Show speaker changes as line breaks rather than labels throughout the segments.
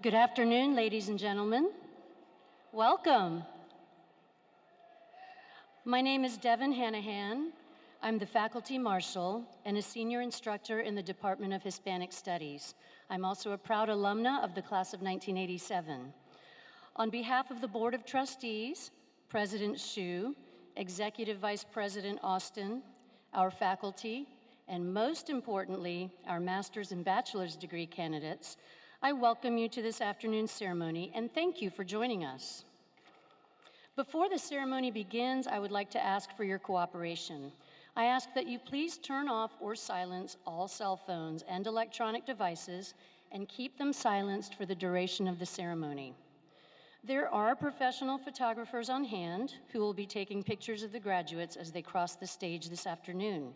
Good afternoon, ladies and gentlemen. Welcome. My name is Devin Hanahan. I'm the faculty marshal and a senior instructor in the Department of Hispanic Studies. I'm also a proud alumna of the class of 1987. On behalf of the Board of Trustees, President Hsu, Executive Vice President Austin, our faculty, and most importantly, our master's and bachelor's degree candidates, I welcome you to this afternoon's ceremony and thank you for joining us. Before the ceremony begins, I would like to ask for your cooperation. I ask that you please turn off or silence all cell phones and electronic devices and keep them silenced for the duration of the ceremony. There are professional photographers on hand who will be taking pictures of the graduates as they cross the stage this afternoon.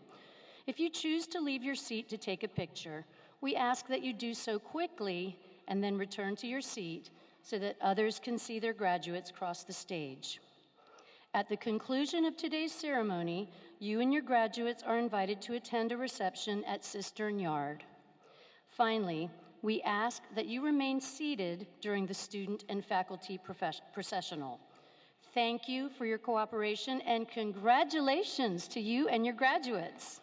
If you choose to leave your seat to take a picture, we ask that you do so quickly and then return to your seat so that others can see their graduates cross the stage. At the conclusion of today's ceremony, you and your graduates are invited to attend a reception at Cistern Yard. Finally, we ask that you remain seated during the student and faculty processional. Thank you for your cooperation and congratulations to you and your graduates.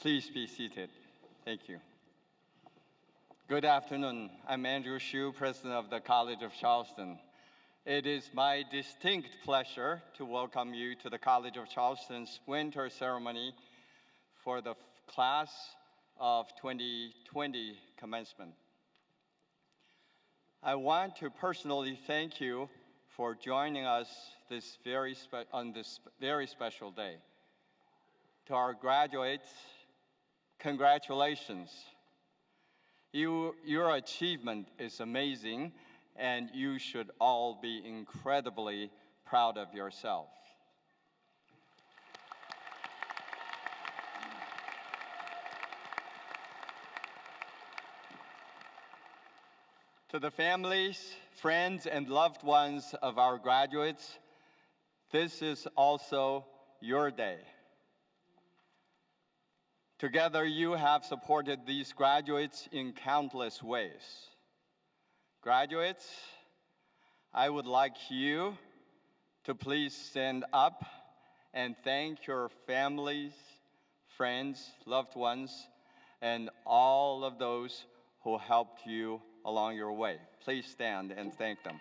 Please be seated. Thank you. Good afternoon. I'm Andrew Hsu, President of the College of Charleston. It is my distinct pleasure to welcome you to the College of Charleston's winter ceremony for the class of 2020 commencement. I want to personally thank you for joining us on this very special day. To our graduates, congratulations. Your achievement is amazing, and you should all be incredibly proud of yourself. To the families, friends, and loved ones of our graduates, this is also your day. Together, you have supported these graduates in countless ways. Graduates, I would like you to please stand up and thank your families, friends, loved ones, and all of those who helped you along your way. Please stand and thank them.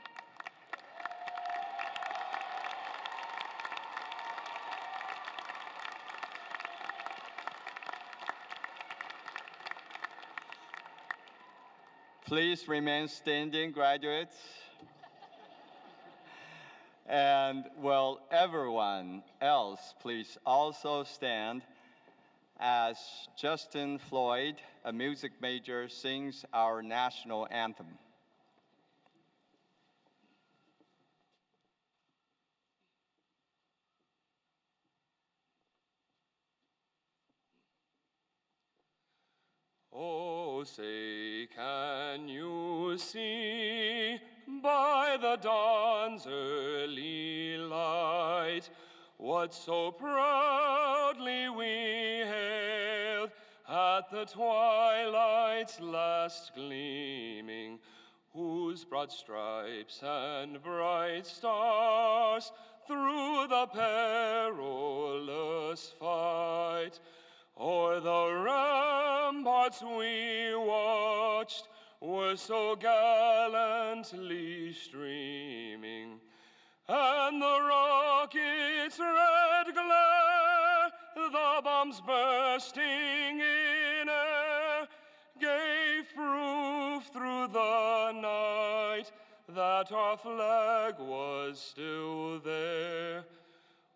Please remain standing, graduates. And will everyone else please also stand as Justin Floyd, a music major, sings our national anthem.
Oh, say, can you see by the dawn's early light what so proudly we hailed at the twilight's last gleaming, whose broad stripes and bright stars through the perilous fight o'er the ramparts we watched were so gallantly streaming, and the rocket's red glare, the bombs bursting in air, gave proof through the night that our flag was still there.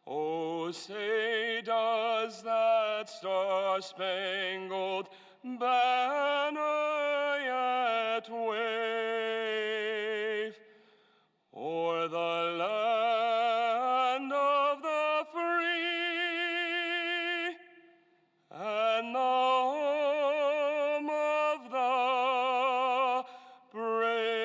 Oh, say, does that star-spangled banner yet wave o'er the land of the free and the home of the brave?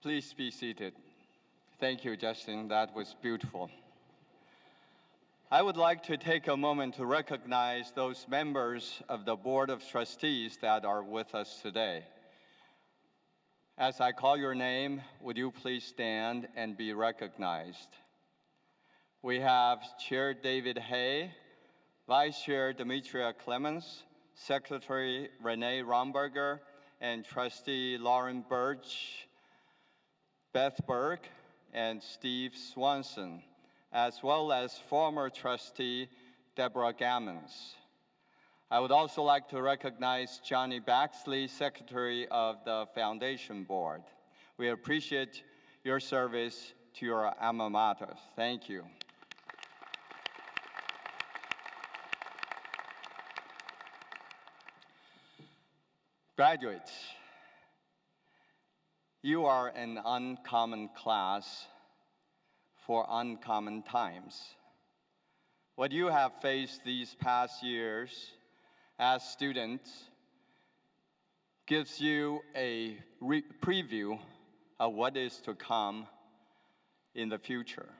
Please be seated. Thank you, Justin. That was beautiful. I would like to take a moment to recognize those members of the Board of Trustees that are with us today. As I call your name, would you please stand and be recognized? We have Chair David Hay, Vice Chair Demetria Clemens, Secretary Renee Romberger, and Trustee Lauren Birch, Beth Burke, and Steve Swanson, as well as former trustee Deborah Gammons. I would also like to recognize Johnny Baxley, Secretary of the Foundation Board. We appreciate your service to your alma mater. Thank you. Graduates, you are an uncommon class for uncommon times. What you have faced these past years as students gives you a preview of what is to come in the future.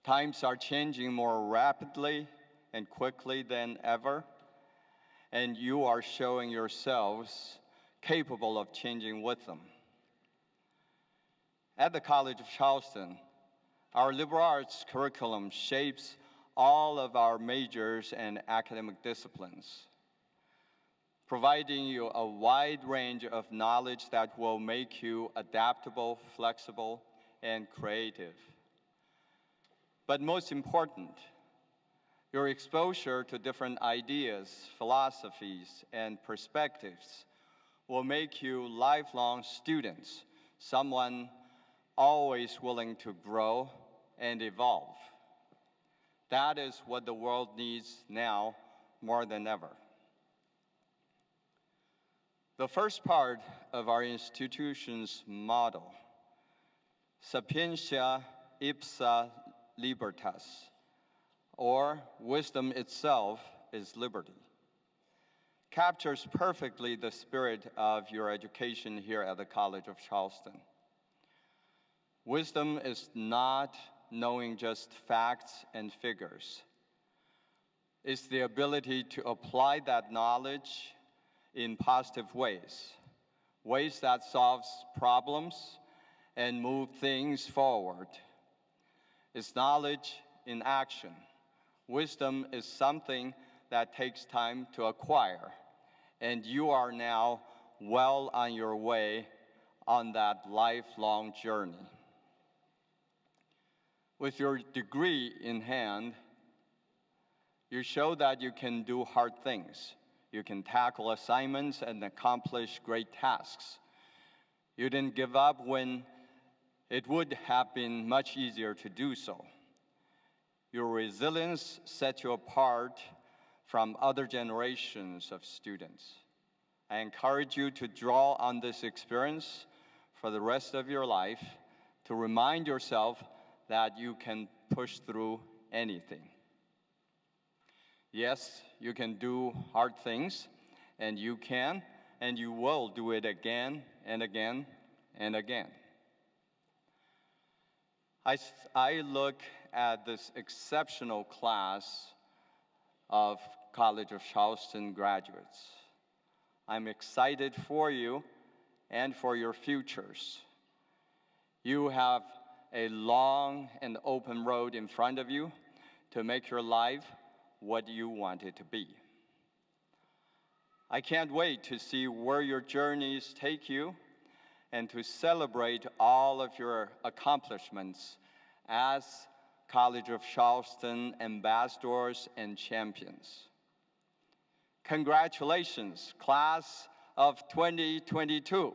Times are changing more rapidly and quickly than ever, and you are showing yourselves capable of changing with them. At the College of Charleston, our liberal arts curriculum shapes all of our majors and academic disciplines, providing you a wide range of knowledge that will make you adaptable, flexible, and creative. But most important, your exposure to different ideas, philosophies, and perspectives will make you lifelong students, someone always willing to grow and evolve. That is what the world needs now more than ever. The first part of our institution's motto, Sapientia ipsa libertas, or wisdom itself is liberty, captures perfectly the spirit of your education here at the College of Charleston. Wisdom is not knowing just facts and figures. It's the ability to apply that knowledge in positive ways, ways that solves problems and move things forward. It's knowledge in action. Wisdom is something that takes time to acquire, and you are now well on your way on that lifelong journey. With your degree in hand, you show that you can do hard things. You can tackle assignments and accomplish great tasks. You didn't give up when it would have been much easier to do so. Your resilience sets you apart from other generations of students. I encourage you to draw on this experience for the rest of your life to remind yourself that you can push through anything. Yes, you can do hard things, and you can, and you will do it again and again and again. I look at this exceptional class of College of Charleston graduates. I'm excited for you and for your futures. You have a long and open road in front of you to make your life what you want it to be. I can't wait to see where your journeys take you and to celebrate all of your accomplishments as College of Charleston ambassadors and champions. Congratulations, class of 2022.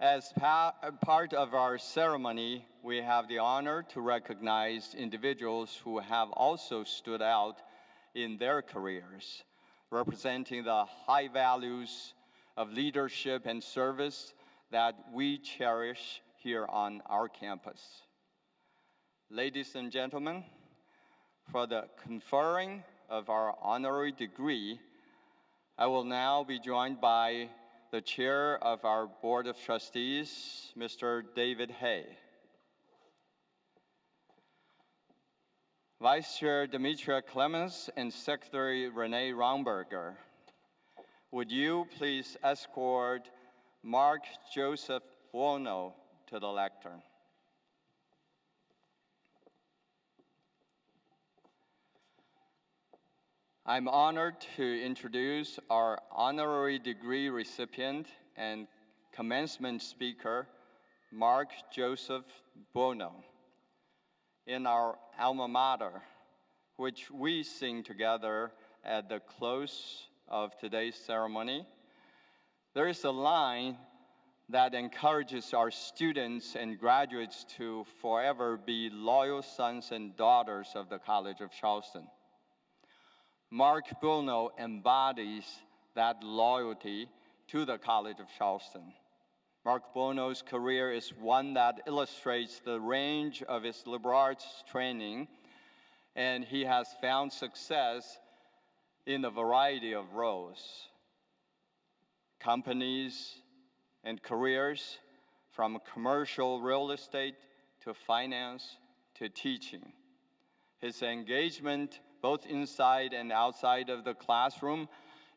As part of our ceremony, we have the honor to recognize individuals who have also stood out in their careers, representing the high values of leadership and service that we cherish here on our campus. Ladies and gentlemen, for the conferring of our honorary degree, I will now be joined by the Chair of our Board of Trustees, Mr. David Hay. Vice Chair Demetria Clemens and Secretary Renee Romberger, would you please escort Mark Joseph Buono to the lectern? I'm honored to introduce our honorary degree recipient and commencement speaker, Mark Joseph Buono. In our alma mater, which we sing together at the close of today's ceremony, there is a line that encourages our students and graduates to forever be loyal sons and daughters of the College of Charleston. Mark Buono embodies that loyalty to the College of Charleston. Mark Buono's career is one that illustrates the range of his liberal arts training, and he has found success in a variety of roles, companies, and careers, from commercial real estate to finance to teaching. His engagement, both inside and outside of the classroom,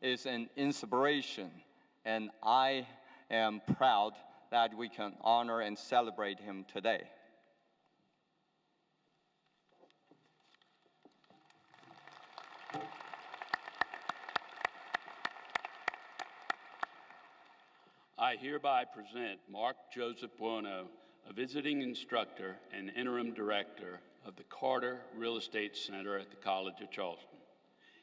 is an inspiration, and I am proud that we can honor and celebrate him today.
I hereby present Mark Joseph Buono, a visiting instructor and interim director of the Carter Real Estate Center at the College of Charleston.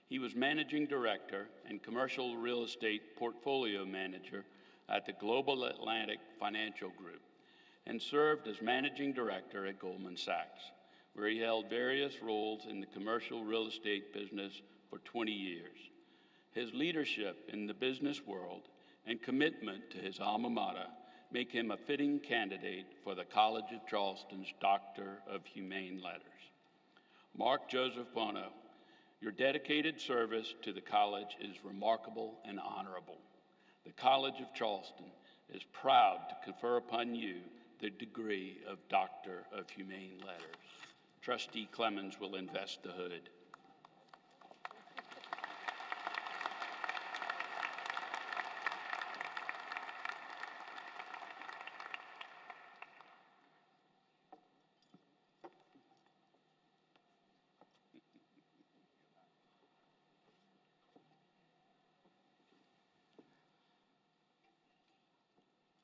He was managing director and commercial real estate portfolio manager at the Global Atlantic Financial Group and served as managing director at Goldman Sachs, where he held various roles in the commercial real estate business for 20 years. His leadership in the business world and commitment to his alma mater make him a fitting candidate for the College of Charleston's Doctor of Humane Letters. Mark Joseph Buono, your dedicated service to the college is remarkable and honorable. The College of Charleston is proud to confer upon you the degree of Doctor of Humane Letters. Trustee Clemens will invest the hood.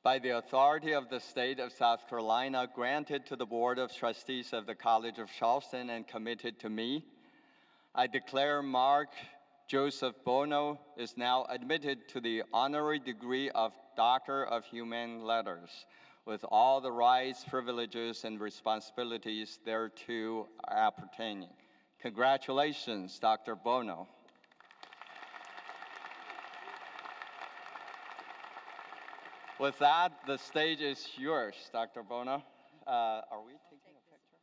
By the authority of the state of South Carolina, granted to the Board of Trustees of the College of Charleston and committed to me, I declare Mark Joseph Buono is now admitted to the honorary degree of Doctor of Humane Letters, with all the rights, privileges, and responsibilities thereto appertaining. Congratulations, Dr. Buono. With that, the stage is yours, Dr. Buono. Are we taking a picture?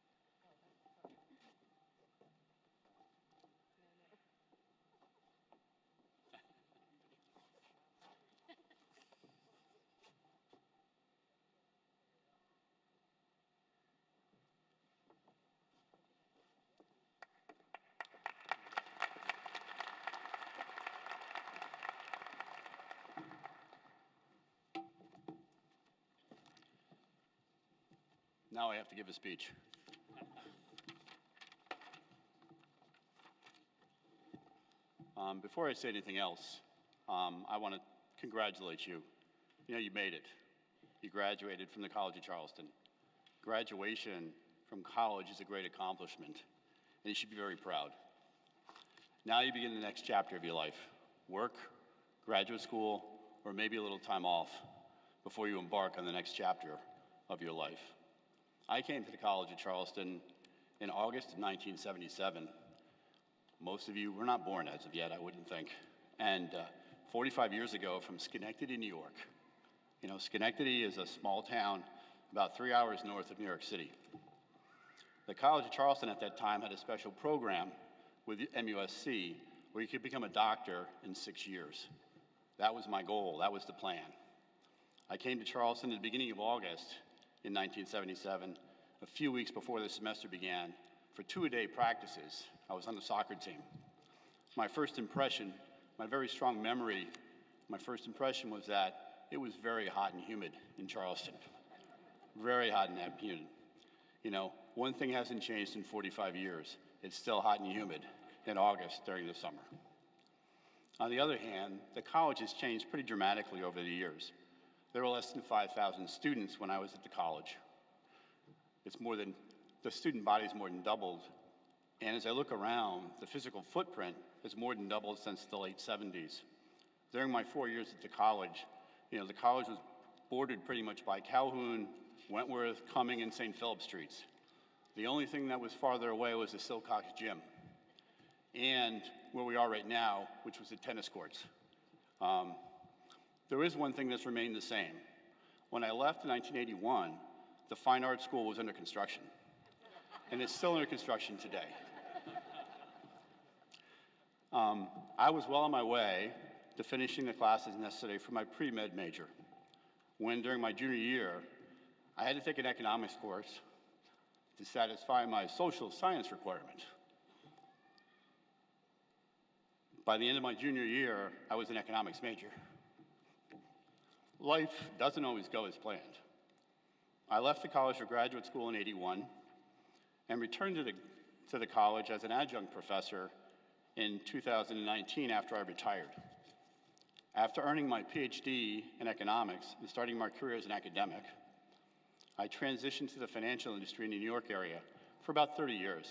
Now I have to give a speech. Before I say anything else, I want to congratulate you. You know, you made it. You graduated from the College of Charleston. Graduation from college is a great accomplishment, and you should be very proud. Now you begin the next chapter of your life. Work, graduate school, or maybe a little time off before you embark on the next chapter of your life. I came to the College of Charleston in August of 1977. Most of you were not born as of yet, I wouldn't think. And 45 years ago from Schenectady, New York. You know, Schenectady is a small town about 3 hours north of New York City. The College of Charleston at that time had a special program with MUSC where you could become a doctor in 6 years. That was my goal, that was the plan. I came to Charleston at the beginning of August in 1977, a few weeks before the semester began, for 2-a-day practices. I was on the soccer team. My first impression, my very strong memory, my first impression was that it was very hot and humid in Charleston. Very hot and humid. You know, one thing hasn't changed in 45 years. It's still hot and humid in August during the summer. On the other hand, the college has changed pretty dramatically over the years. There were less than 5,000 students when I was at the college. The student body's more than doubled. And as I look around, the physical footprint has more than doubled since the late 70s. During my 4 years at the college, you know, the college was bordered pretty much by Calhoun, Wentworth, Cumming, and St. Philip Streets. The only thing that was farther away was the Silcox Gym, and where we are right now, which was the tennis courts. There is one thing that's remained the same. When I left in 1981, the Fine Arts School was under construction, and it's still under construction today. I was well on my way to finishing the classes necessary for my pre-med major, when during my junior year, I had to take an economics course to satisfy my social science requirement. By the end of my junior year, I was an economics major. Life doesn't always go as planned. I left the college for graduate school in '81 and returned to the college as an adjunct professor in 2019 after I retired. After earning my PhD in economics and starting my career as an academic, I transitioned to the financial industry in the New York area for about 30 years.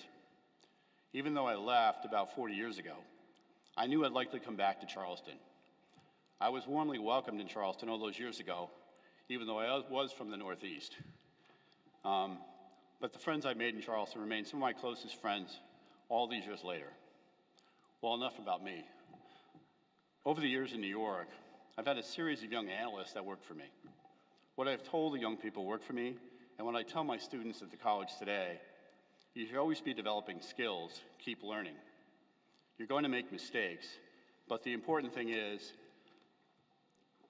Even though I left about 40 years ago, I knew I'd likely come back to Charleston. I was warmly welcomed in Charleston all those years ago, even though I was from the Northeast. But the friends I made in Charleston remain some of my closest friends all these years later. Well, enough about me. Over the years in New York, I've had a series of young analysts that worked for me. What I've told the young people work for me, and what I tell my students at the college today, you should always be developing skills, keep learning. You're going to make mistakes, but the important thing is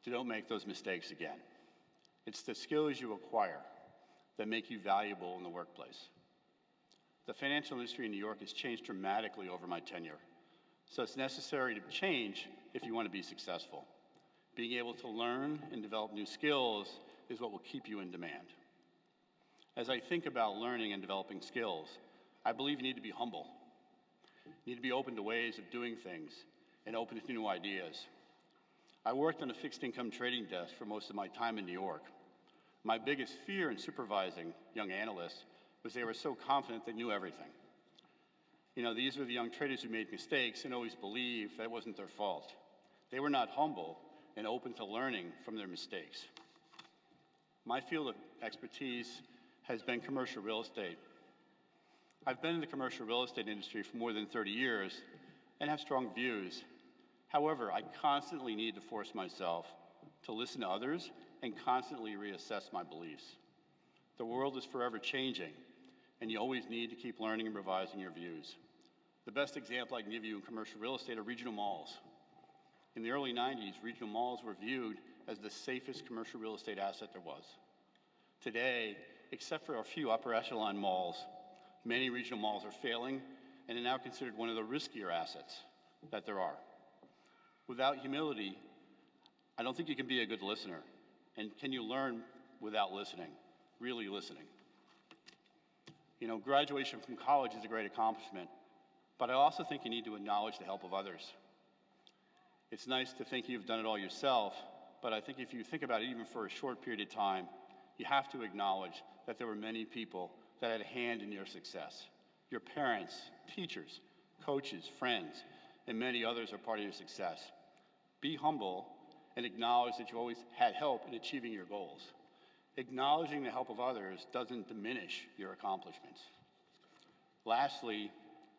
to don't make those mistakes again. It's the skills you acquire that make you valuable in the workplace. The financial industry in New York has changed dramatically over my tenure, so it's necessary to change if you want to be successful. Being able to learn and develop new skills is what will keep you in demand. As I think about learning and developing skills, I believe you need to be humble. You need to be open to ways of doing things and open to new ideas. I worked on a fixed income trading desk for most of my time in New York. My biggest fear in supervising young analysts was they were so confident they knew everything. You know, these were the young traders who made mistakes and always believed that it wasn't their fault. They were not humble and open to learning from their mistakes. My field of expertise has been commercial real estate. I've been in the commercial real estate industry for more than 30 years and have strong views. However, I constantly need to force myself to listen to others and constantly reassess my beliefs. The world is forever changing, and you always need to keep learning and revising your views. The best example I can give you in commercial real estate are regional malls. In the early 90s, regional malls were viewed as the safest commercial real estate asset there was. Today, except for a few upper echelon malls, many regional malls are failing and are now considered one of the riskier assets that there are. Without humility, I don't think you can be a good listener. And can you learn without listening, really listening? You know, graduation from college is a great accomplishment, but I also think you need to acknowledge the help of others. It's nice to think you've done it all yourself, but I think if you think about it even for a short period of time, you have to acknowledge that there were many people that had a hand in your success. Your parents, teachers, coaches, friends, and many others are part of your success. Be humble and acknowledge that you always had help in achieving your goals. Acknowledging the help of others doesn't diminish your accomplishments. Lastly,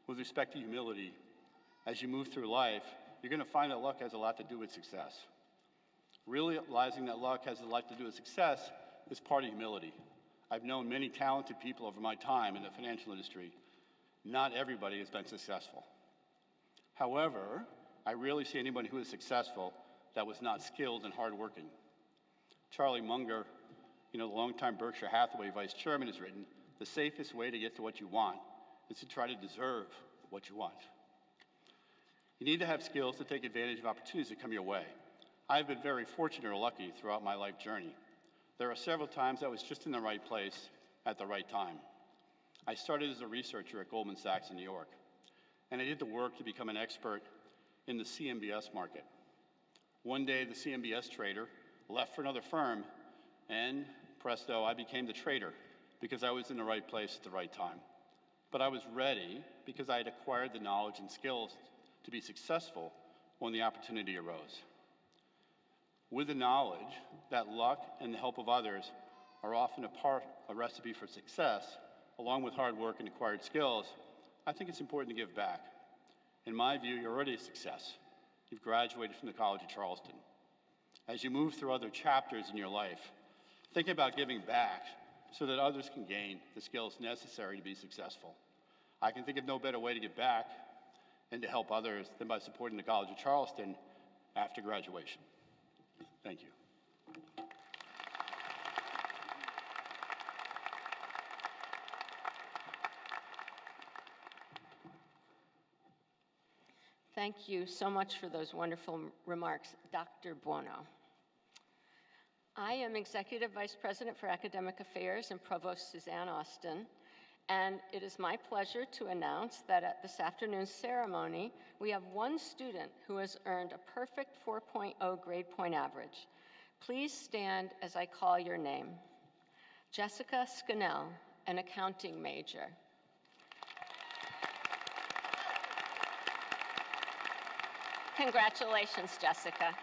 with respect to humility, as you move through life, you're going to find that luck has a lot to do with success. Realizing that luck has a lot to do with success is part of humility. I've known many talented people over my time in the financial industry. Not everybody has been successful. However, I rarely see anybody who is successful that was not skilled and hardworking. Charlie Munger, the longtime Berkshire Hathaway vice chairman, has written, "The safest way to get to what you want is to try to deserve what you want." You need to have skills to take advantage of opportunities that come your way. I've been very fortunate or lucky throughout my life journey. There are several times I was just in the right place at the right time. I started as a researcher at Goldman Sachs in New York, and I did the work to become an expert in the CMBS market. One day, the CMBS trader left for another firm, and presto, I became the trader because I was in the right place at the right time. But I was ready because I had acquired the knowledge and skills to be successful when the opportunity arose. With the knowledge that luck and the help of others are often a recipe for success, along with hard work and acquired skills, I think it's important to give back. In my view, you're already a success. You've graduated from the College of Charleston. As you move through other chapters in your life, think about giving back so that others can gain the skills necessary to be successful. I can think of no better way to give back and to help others than by supporting the College of Charleston after graduation. Thank you.
Thank you so much for those wonderful remarks, Dr. Buono. I am Executive Vice President for Academic Affairs and Provost Suzanne Austin, and it is my pleasure to announce that at this afternoon's ceremony, we have one student who has earned a perfect 4.0 grade point average. Please stand as I call your name. Jessica Scannell, an accounting major. Congratulations, Jessica.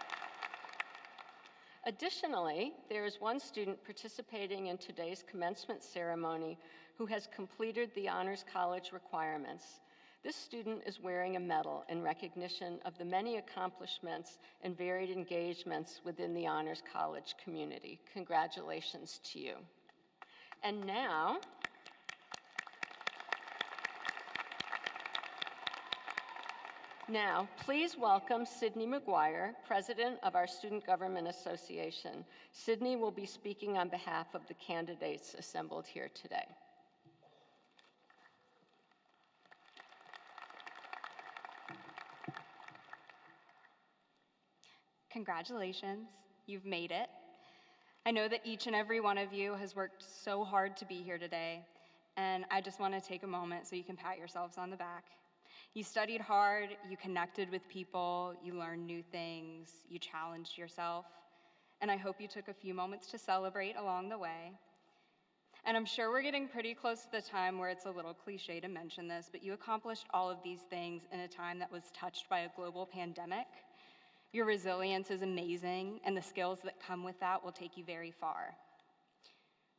Additionally, there is one student participating in today's commencement ceremony who has completed the Honors College requirements. This student is wearing a medal in recognition of the many accomplishments and varied engagements within the Honors College community. Congratulations to you. And now, please welcome Sydney McGuire, President of our Student Government Association. Sydney will be speaking on behalf of the candidates assembled here today.
Congratulations, you've made it. I know that each and every one of you has worked so hard to be here today, and I just want to take a moment so you can pat yourselves on the back. You studied hard, you connected with people, you learned new things, you challenged yourself, and I hope you took a few moments to celebrate along the way. And I'm sure we're getting pretty close to the time where it's a little cliche to mention this, but you accomplished all of these things in a time that was touched by a global pandemic. Your resilience is amazing, and the skills that come with that will take you very far.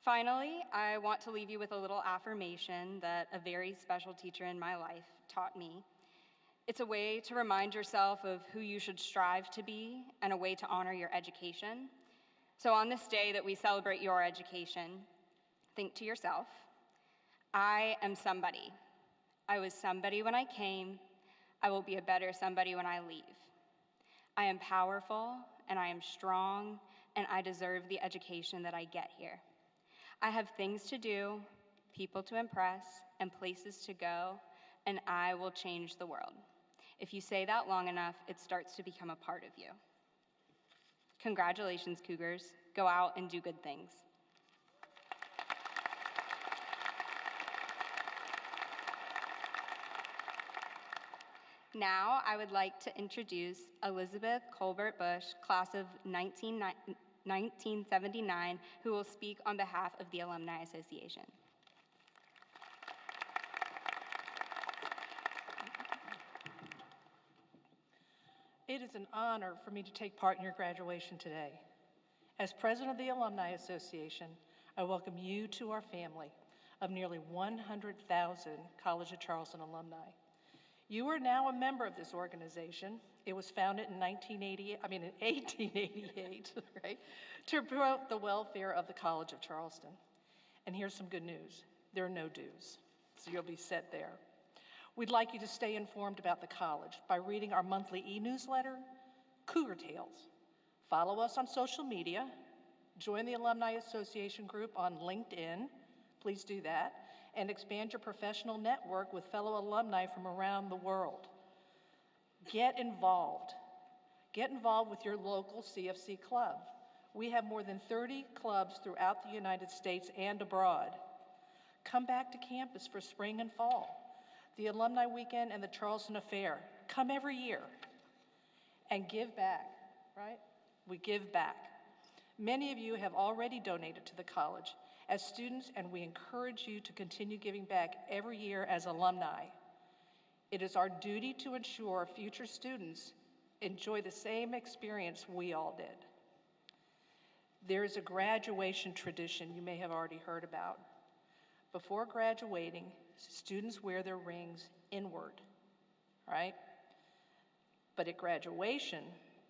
Finally, I want to leave you with a little affirmation that a very special teacher in my life taught me. It's a way to remind yourself of who you should strive to be and a way to honor your education. So on this day that we celebrate your education, think to yourself, I am somebody. I was somebody when I came. I will be a better somebody when I leave. I am powerful, and I am strong, and I deserve the education that I get here. I have things to do, people to impress, and places to go, and I will change the world. If you say that long enough, it starts to become a part of you. Congratulations, Cougars. Go out and do good things. Now, I would like to introduce Elizabeth Colbert Bush, class of 1979, who will speak on behalf of the Alumni Association.
It is an honor for me to take part in your graduation today. As president of the Alumni Association, I welcome you to our family of nearly 100,000 College of Charleston alumni. You are now a member of this organization. It was founded in 1888, right, to promote the welfare of the College of Charleston. And here's some good news. There are no dues, so you'll be set there. We'd like you to stay informed about the college by reading our monthly e-newsletter, Cougar Tales. Follow us on social media. Join the Alumni Association group on LinkedIn. Please do that. And expand your professional network with fellow alumni from around the world. Get involved. Get involved with your local CFC club. We have more than 30 clubs throughout the United States and abroad. Come back to campus for spring and fall. The Alumni Weekend and the Charleston Affair. Come every year. And give back, right? We give back. Many of you have already donated to the college as students, and we encourage you to continue giving back every year as alumni. It is our duty to ensure future students enjoy the same experience we all did. There is a graduation tradition you may have already heard about. Before graduating, students wear their rings inward, right? But at graduation,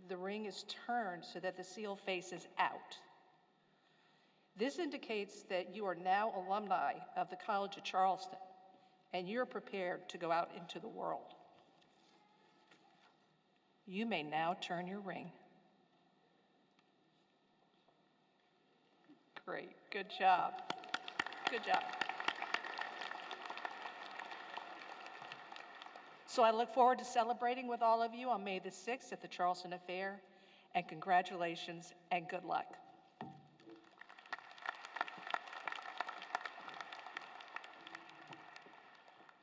the ring is turned so that the seal faces out. This indicates that you are now alumni of the College of Charleston, and you're prepared to go out into the world. You may now turn your ring. Great, good job. Good job. So I look forward to celebrating with all of you on May the 6th at the Charleston Affair, and congratulations and good luck.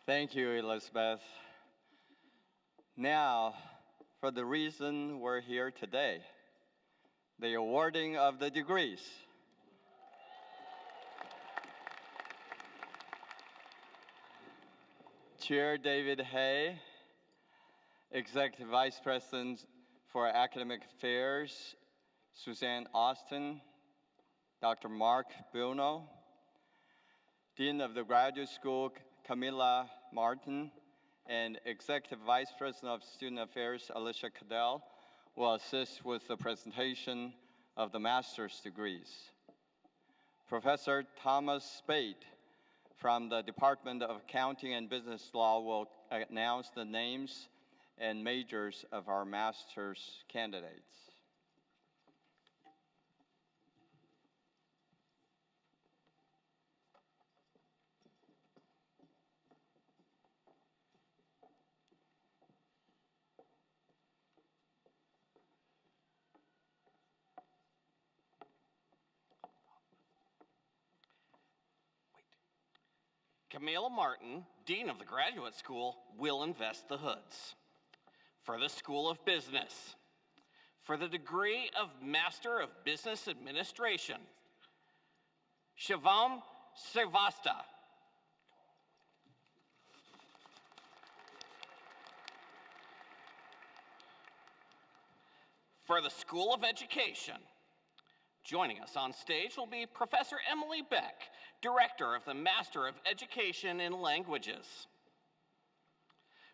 Thank you, Elizabeth. Now, for the reason we're here today, the awarding of the degrees. Chair David Hay, Executive Vice President for Academic Affairs, Suzanne Austin, Dr. Mark Buono, Dean of the Graduate School, Camila Martin, and Executive Vice President of Student Affairs, Alicia Cadell, will assist with the presentation of the master's degrees. Professor Thomas Spade from the Department of Accounting and Business Law will announce the names and majors of our master's candidates.
Camila Martin, Dean of the Graduate School, will invest the hoods. For the School of Business, for the degree of Master of Business Administration, Shivam Srivastava. For the School of Education, joining us on stage will be Professor Emily Beck, Director of the Master of Education in Languages.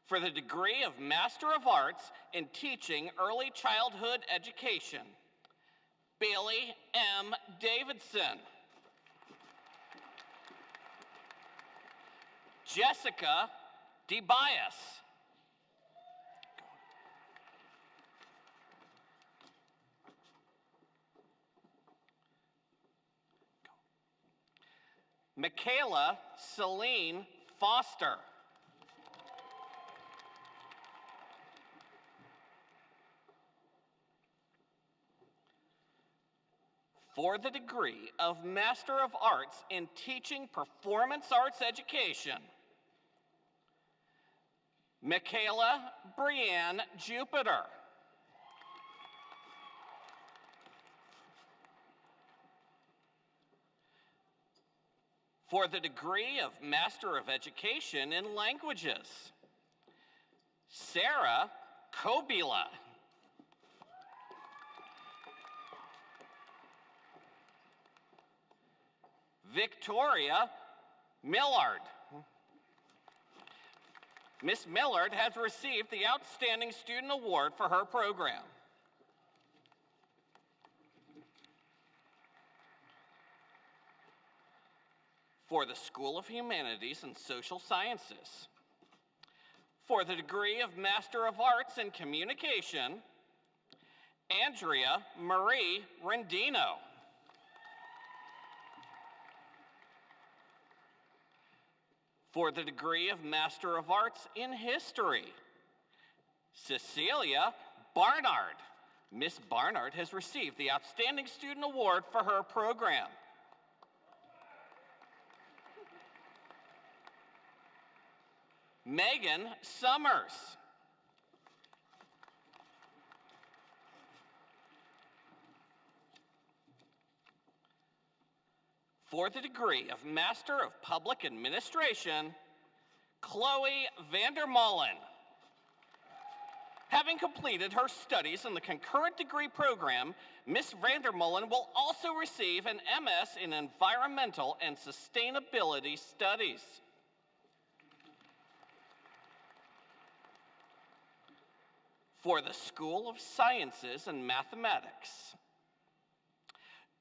For the degree of Master of Arts in Teaching Early Childhood Education, Bailey M. Davidson. Jessica DeBias. Michaela Celine Foster. For the degree of Master of Arts in Teaching Performance Arts Education, Michaela Brianne Jupiter. For the degree of Master of Education in Languages, Sarah Kobila. Victoria Millard. Miss Millard has received the Outstanding Student Award for her program. For the School of Humanities and Social Sciences. For the degree of Master of Arts in Communication, Andrea Marie Rendino. For the degree of Master of Arts in History, Cecilia Barnard. Miss Barnard has received the Outstanding Student Award for her program. Megan Summers. For the degree of Master of Public Administration, Chloe Vandermolen. Having completed her studies in the concurrent degree program, Ms. Vandermolen will also receive an MS in Environmental and Sustainability Studies. For the School of Sciences and Mathematics,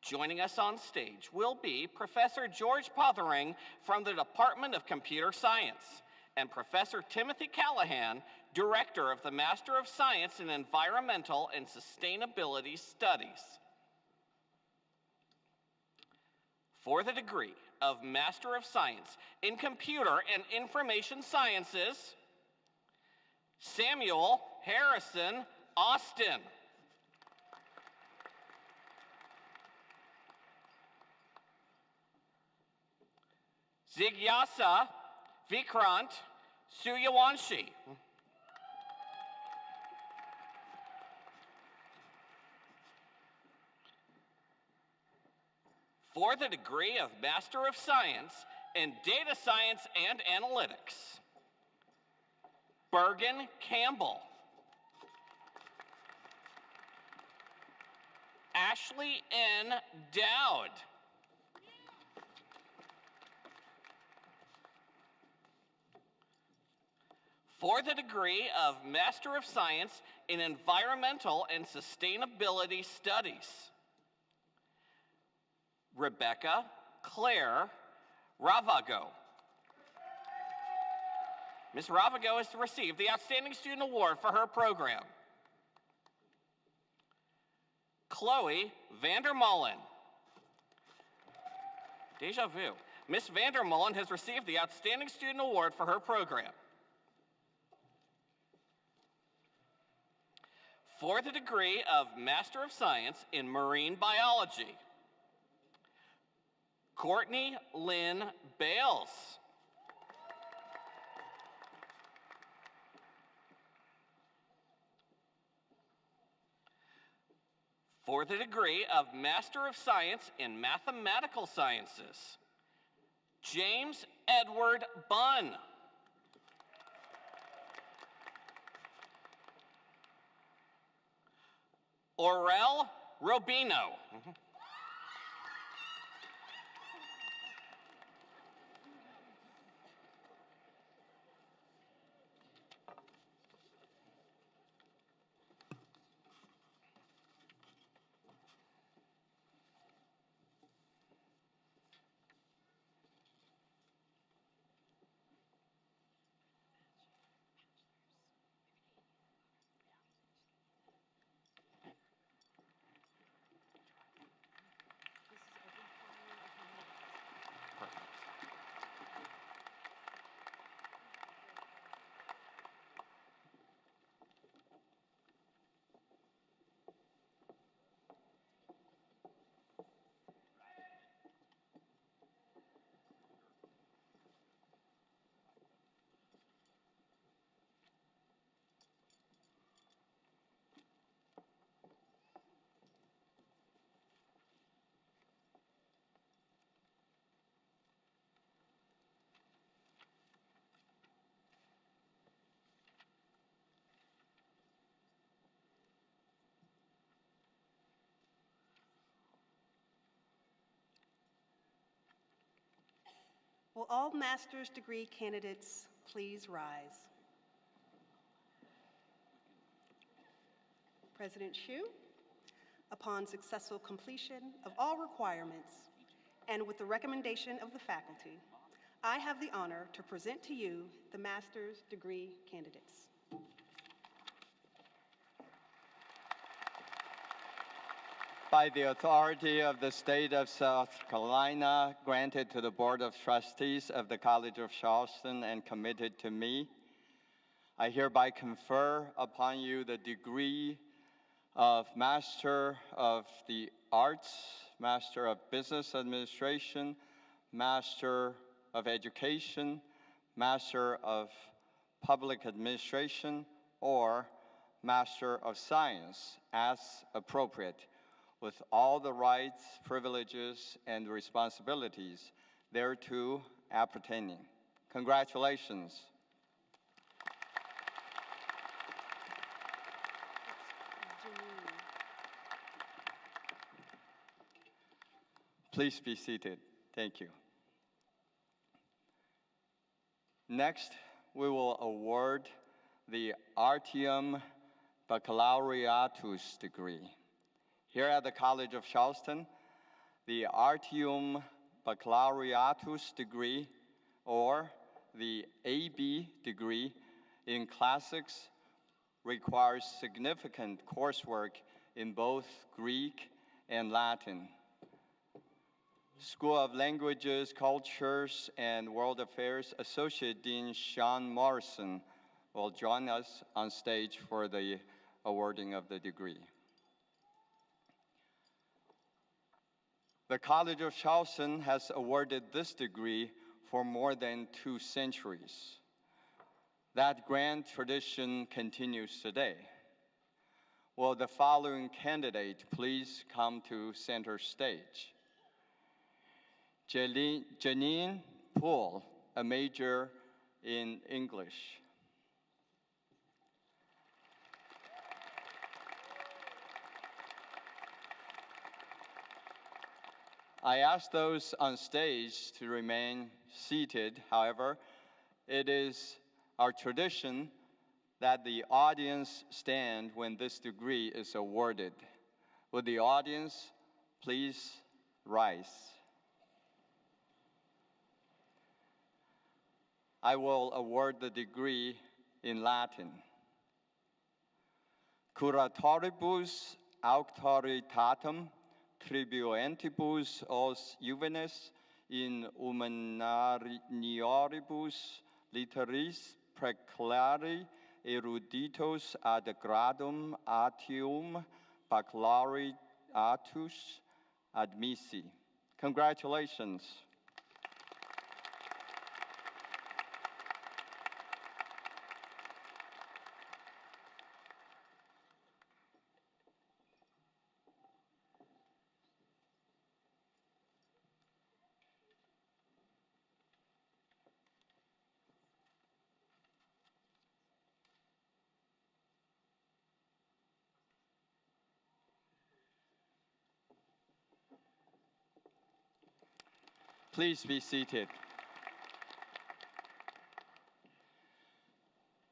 joining us on stage will be Professor George Pothering from the Department of Computer Science and Professor Timothy Callahan, Director of the Master of Science in Environmental and Sustainability Studies. For the degree of Master of Science in Computer and Information Sciences, Samuel Harrison Austin. Zigyasa Vikrant Suyawanshi. For the degree of Master of Science in Data Science and Analytics, Bergen Campbell. Ashley N. Dowd. For the degree of Master of Science in Environmental and Sustainability Studies, Rebecca Claire Ravago. Ms. Ravago is to receive the Outstanding Student Award for her program. Chloe Vandermolen. Deja vu. Ms. Vandermolen has received the Outstanding Student Award for her program. For the degree of Master of Science in Marine Biology, Courtney Lynn Bales. For the degree of Master of Science in Mathematical Sciences, James Edward Bunn. Aurel Robino.
Will all master's degree candidates please rise? President Hsu, upon successful completion of all requirements and with the recommendation of the faculty, I have the honor to present to you the master's degree candidates.
By the authority of the state of South Carolina, granted to the Board of Trustees of the College of Charleston and committed to me, I hereby confer upon you the degree of Master of the Arts, Master of Business Administration, Master of Education, Master of Public Administration, or Master of Science as appropriate, with all the rights, privileges, and responsibilities thereto appertaining. Congratulations. Please be seated. Thank you. Next, we will award the Artium Baccalaureatus degree. Here at the College of Charleston, the Artium Baccalaureatus degree, or the AB degree in classics, requires significant coursework in both Greek and Latin. School of Languages, Cultures, and World Affairs Associate Dean Sean Morrison will join us on stage for the awarding of the degree. The College of Charleston has awarded this degree for more than 2 centuries. That grand tradition continues today. Will the following candidate please come to center stage? Janine Poole, a major in English. I ask those on stage to remain seated. However, it is our tradition that the audience stand when this degree is awarded. Would the audience please rise? I will award the degree in Latin. Curatoribus auctoritatem tribuentibus os juvenes in humanioribus litteris preclari eruditos ad gradum artium baccalaureatus admissi. Congratulations. Please be seated.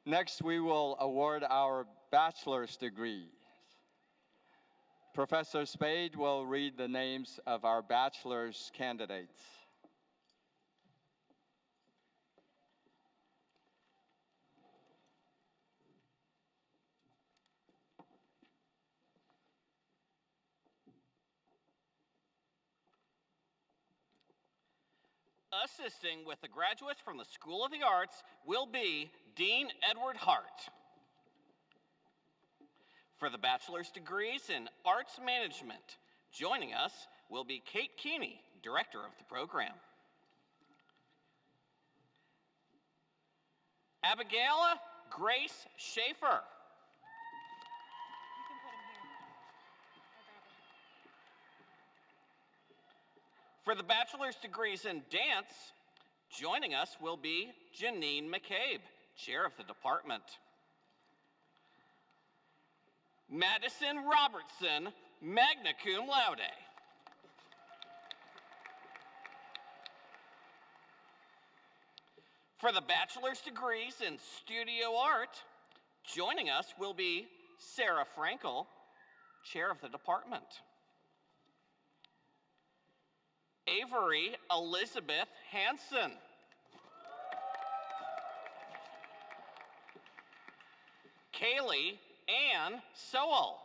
Next, we will award our bachelor's degrees. Professor Spade will read the names of our bachelor's candidates.
Assisting with the graduates from the School of the Arts will be Dean Edward Hart. For the bachelor's degrees in Arts Management, joining us will be Kate Keeney, Director of the program. Abigail Grace Schaefer. For the bachelor's degrees in dance, joining us will be Janine McCabe, Chair of the department. Madison Robertson, magna cum laude. For the bachelor's degrees in studio art, joining us will be Sarah Frankel, Chair of the department. Avery Elizabeth Hansen. Kaylee Ann Sowell.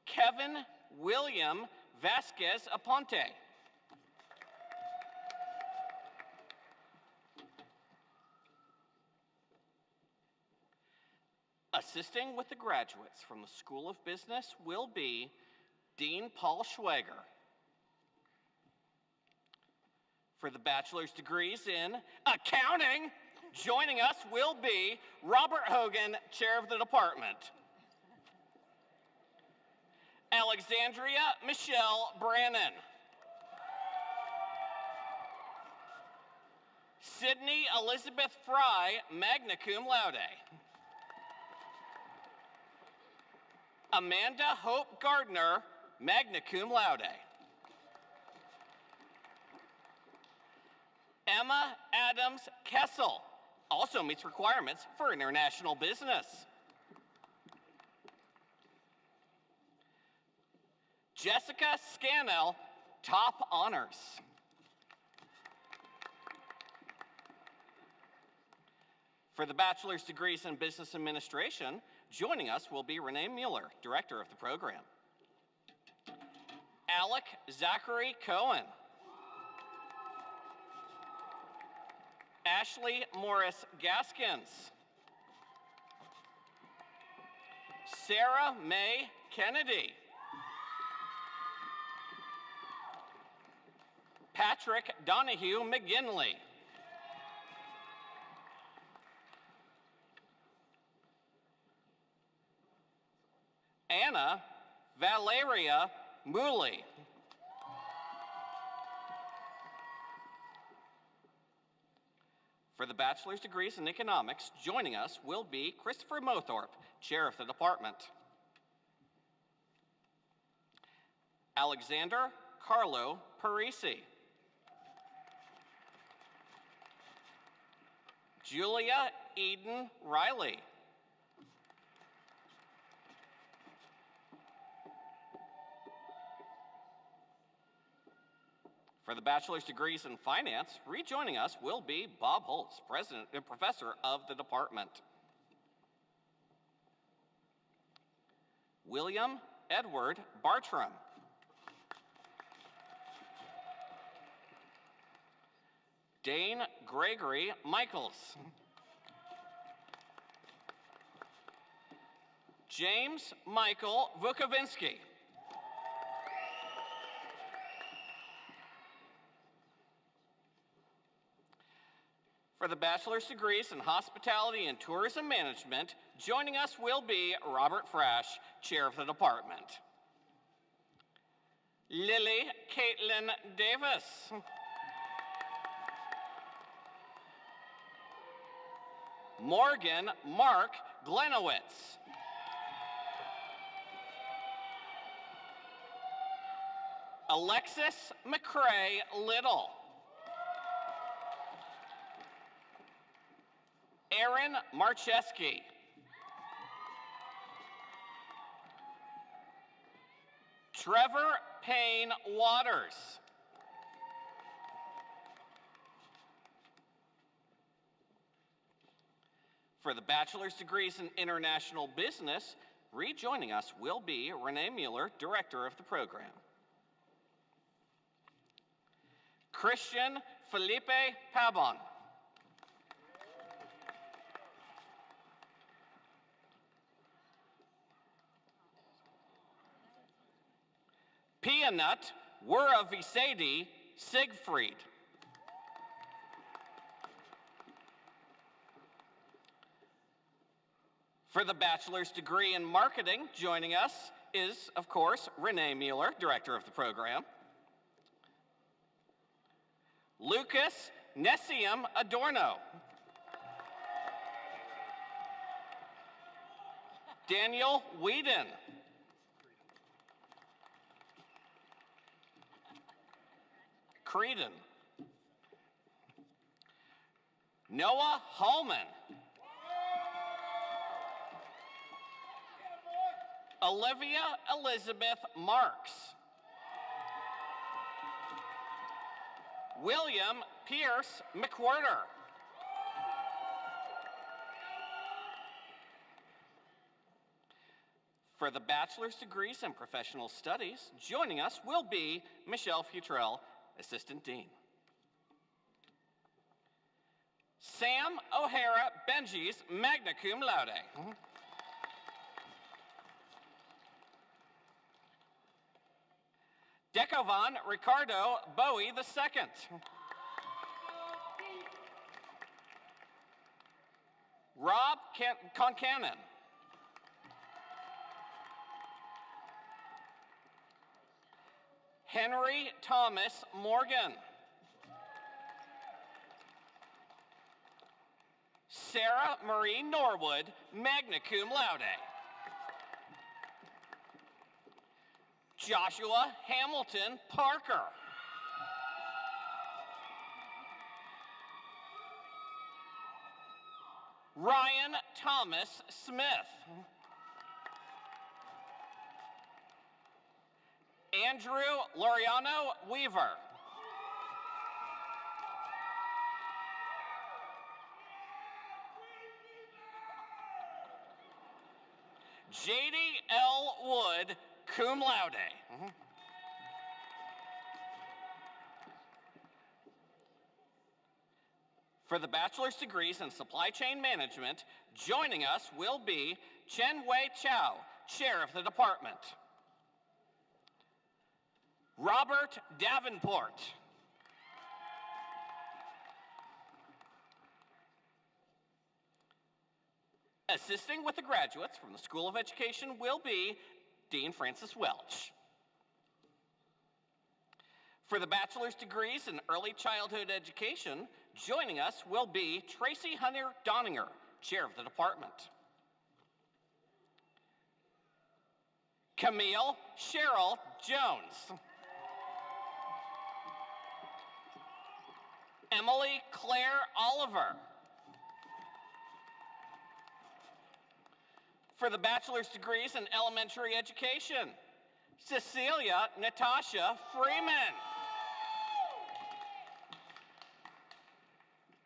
Kevin William Vasquez Aponte. Assisting with the graduates from the School of Business will be Dean Paul Schwager. For the bachelor's degrees in accounting, joining us will be Robert Hogan, Chair of the department. Alexandria Michelle Brannon. Sydney Elizabeth Fry, magna cum laude. Amanda Hope Gardner, magna cum laude. Emma Adams Kessel, also meets requirements for international business. Jessica Scannell, top honors. For the bachelor's degrees in business administration, joining us will be Renee Mueller, director of the program. Alec Zachary Cohen. Ashley Morris Gaskins. Sarah May Kennedy. Patrick Donahue McGinley. Anna Valeria Mooley. For the bachelor's degrees in economics, joining us will be Christopher Mothorpe, chair of the department. Alexander Carlo Parisi. Julia Eden Riley. For the bachelor's degrees in finance, rejoining us will be Bob Holtz, president and professor of the department. William Edward Bartram. Dane Gregory Michaels. James Michael Vukovinsky. For the bachelor's degrees in hospitality and tourism management, joining us will be Robert Frash, chair of the department. Lily Caitlin Davis. Morgan Mark Glenowitz. Alexis McCrae Little. Aaron Marcheski. Trevor Payne Waters. For the bachelor's degrees in international business, rejoining us will be Renee Mueller, director of the program. Christian Felipe Pabon. Pianut Wuravisedi Siegfried. For the bachelor's degree in marketing, joining us is, of course, Renee Mueller, director of the program. Lucas Nessium Adorno. Daniel Whedon. Creedon. Noah Hallman. Olivia Elizabeth Marks. William Pierce McWhirter. For the bachelor's degrees in professional studies, joining us will be Michelle Futrell, Assistant Dean. Sam O'Hara Benjis, magna cum laude. Decovan Ricardo Bowie II. Rob Concanon. Henry Thomas Morgan. Sarah Marie Norwood, magna cum laude. Joshua Hamilton Parker. Ryan Thomas Smith. Andrew Loriano Weaver. J.D. L. Wood, cum laude. For the bachelor's degrees in supply chain management, joining us will be Chen Wei Chow, chair of the department. Robert Davenport. Assisting with the graduates from the School of Education will be Dean Francis Welch. For the bachelor's degrees in early childhood education, joining us will be Tracy Hunter Doninger, chair of the department. Camille Cheryl Jones. Emily Claire Oliver. For the bachelor's degrees in elementary education, Cecilia Natasha Freeman.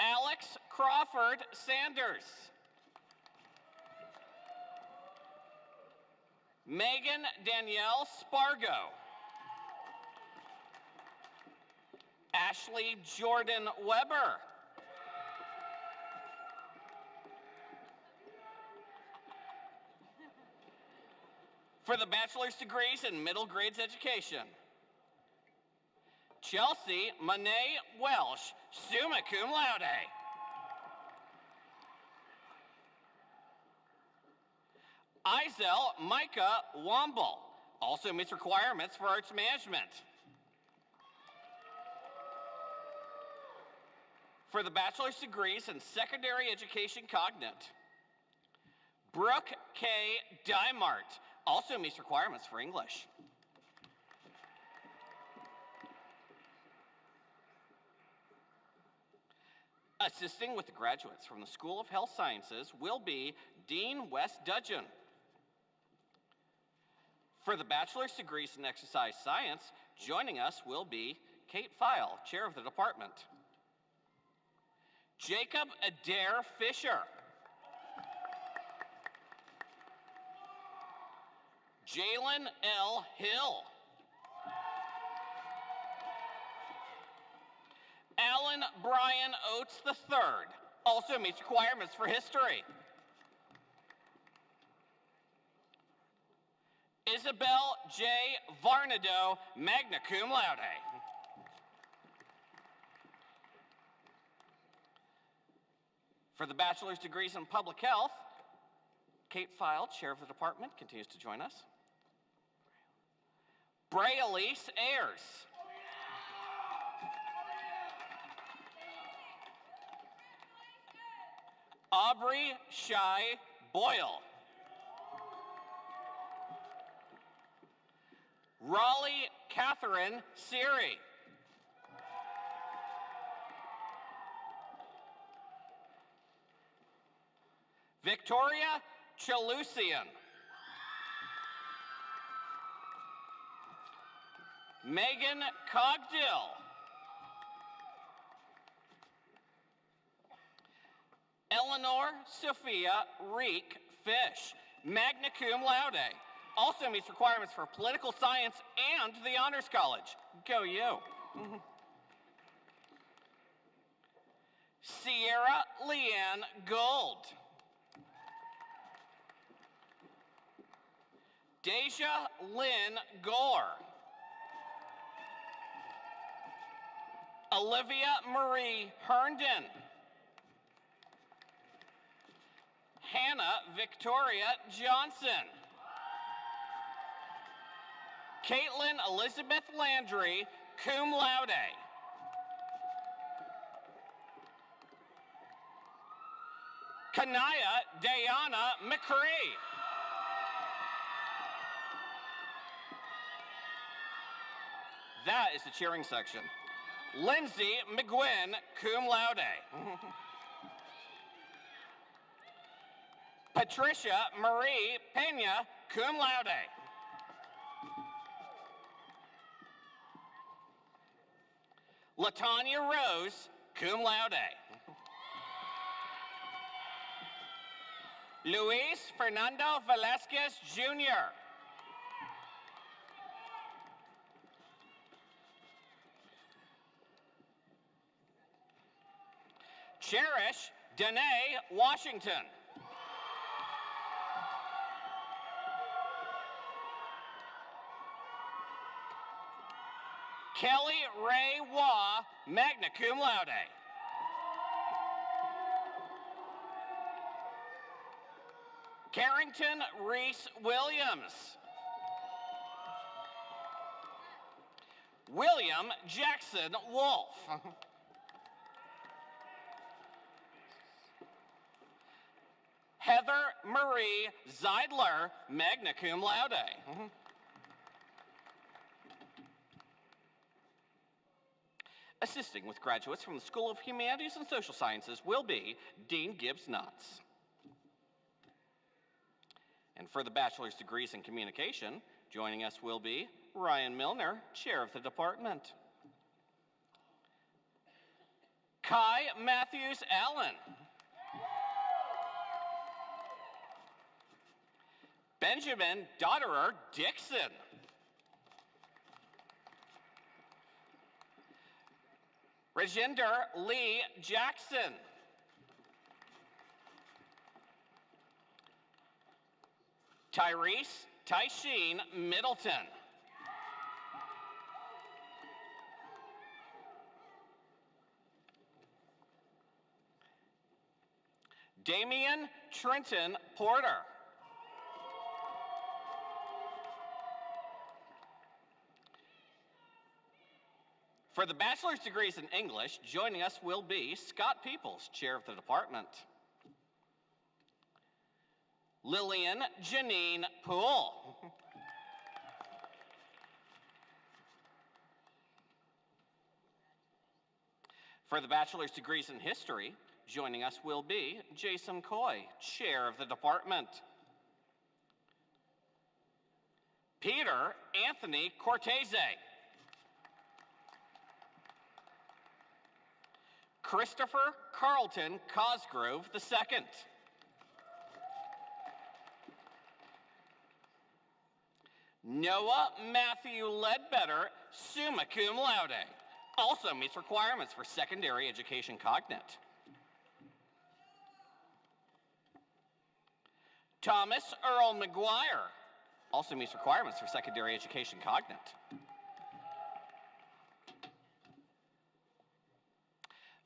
Alex Crawford Sanders. Megan Danielle Spargo. Ashley Jordan Weber. For the bachelor's degrees in middle grades education, Chelsea Monet Welsh, summa cum laude. Izel Micah Womble, also meets requirements for arts management. For the bachelor's degrees in secondary education cognate, Brooke K. Dymart, also meets requirements for English. Assisting with the graduates from the School of Health Sciences will be Dean Wes Dudgeon. For the bachelor's degrees in exercise science, joining us will be Kate File, chair of the department. Jacob Adair Fisher. Jalen L. Hill. Alan Brian Oates III, also meets requirements for history. Isabel J. Varnado, magna cum laude. For the bachelor's degrees in public health, Kate File, chair of the department, continues to join us. Brayalise Ayers. Aubrey Shy Boyle. Raleigh Catherine Siri. Victoria Chalusian. Megan Cogdill. Eleanor Sophia Reek Fish, magna cum laude. Also meets requirements for political science and the Honors College. Go you. Sierra Leanne Gold. Deja Lynn Gore. Olivia Marie Herndon. Hannah Victoria Johnson. Caitlin Elizabeth Landry, cum laude. Kanaya Diana McCree. That is the cheering section. Lindsay McGuinn, cum laude. Patricia Marie Pena, cum laude. Latanya Rose, cum laude. Luis Fernando Velasquez, Jr. Cherish Danae Washington. Kelly Ray Waugh, magna cum laude. Carrington Reese Williams. William Jackson Wolf. Heather Marie Zeidler, magna cum laude. Assisting with graduates from the School of Humanities and Social Sciences will be Dean Gibbs Knotts. And for the bachelor's degrees in communication, joining us will be Ryan Milner, chair of the department. Kai Matthews Allen. Benjamin Dotterer Dixon. Rajinder Lee Jackson. Tyrese Tysheen Middleton. Damian Trenton Porter. For the bachelor's degrees in English, joining us will be Scott Peoples, chair of the department. Lillian Janine Poole. For the bachelor's degrees in history, joining us will be Jason Coy, chair of the department. Peter Anthony Cortese. Christopher Carlton Cosgrove II. Noah Matthew Ledbetter, summa cum laude. Also meets requirements for secondary education cognate. Thomas Earl McGuire. Also meets requirements for secondary education cognate.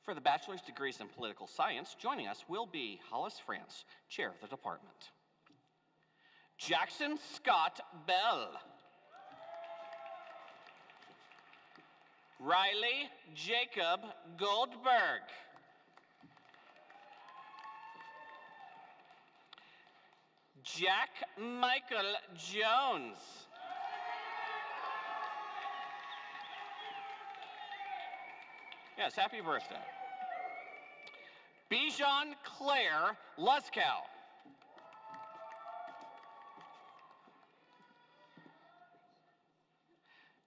For the bachelor's degrees in political science, joining us will be Hollis France, chair of the department. Jackson Scott Bell. Riley Jacob Goldberg. Jack Michael Jones. Yes, happy birthday. Bijan Claire Luskow.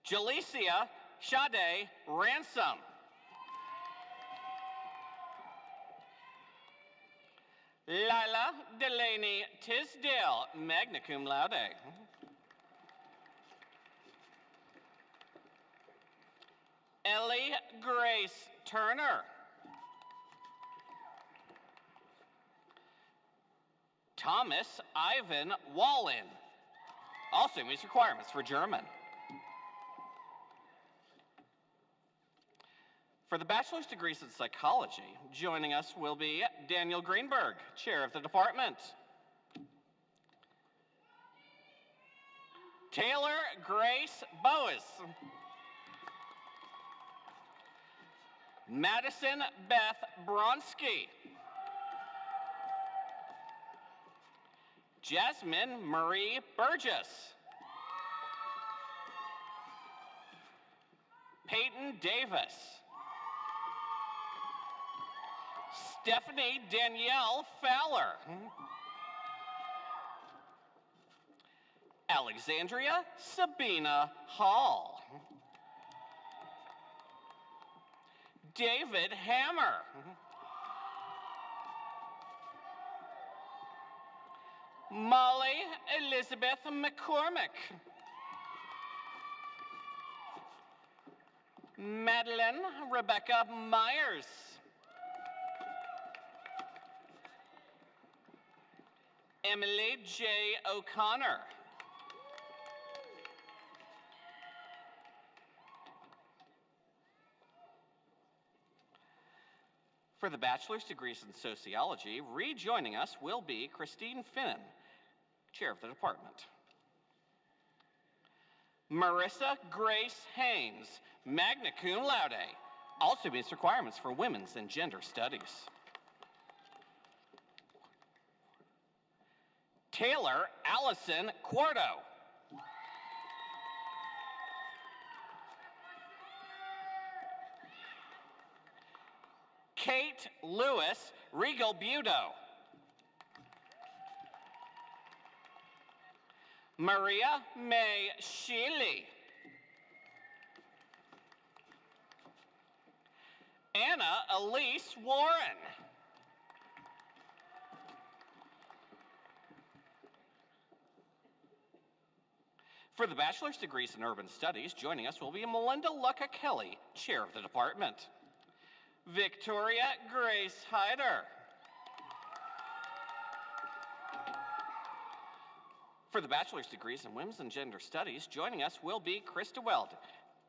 Jalicia Sade Ransom. Lila Delaney Tisdale, magna cum laude. Ellie Grace Turner. Thomas Ivan Wallin. Also meets requirements for German. For the bachelor's degrees in psychology, joining us will be Daniel Greenberg, chair of the department. Taylor Grace Boas. Madison Beth Bronski. Jasmine Marie Burgess. Peyton Davis. Stephanie Danielle Fowler. Alexandria Sabina Hall. David Hammer. Molly Elizabeth McCormick. Madeline Rebecca Myers. Emily J. O'Connor. For the bachelor's degrees in sociology, rejoining us will be Christine Finnan, chair of the department. Marissa Grace Haynes, magna cum laude, also meets requirements for women's and gender studies. Taylor Allison Quarto. Kate Lewis Regal Budo. Maria May Sheely. Anna Elise Warren. For the bachelor's degrees in urban studies, joining us will be Melinda Lucca Kelly, chair of the department. Victoria Grace Hyder. For the bachelor's degrees in women's and gender studies, joining us will be Krista Weld,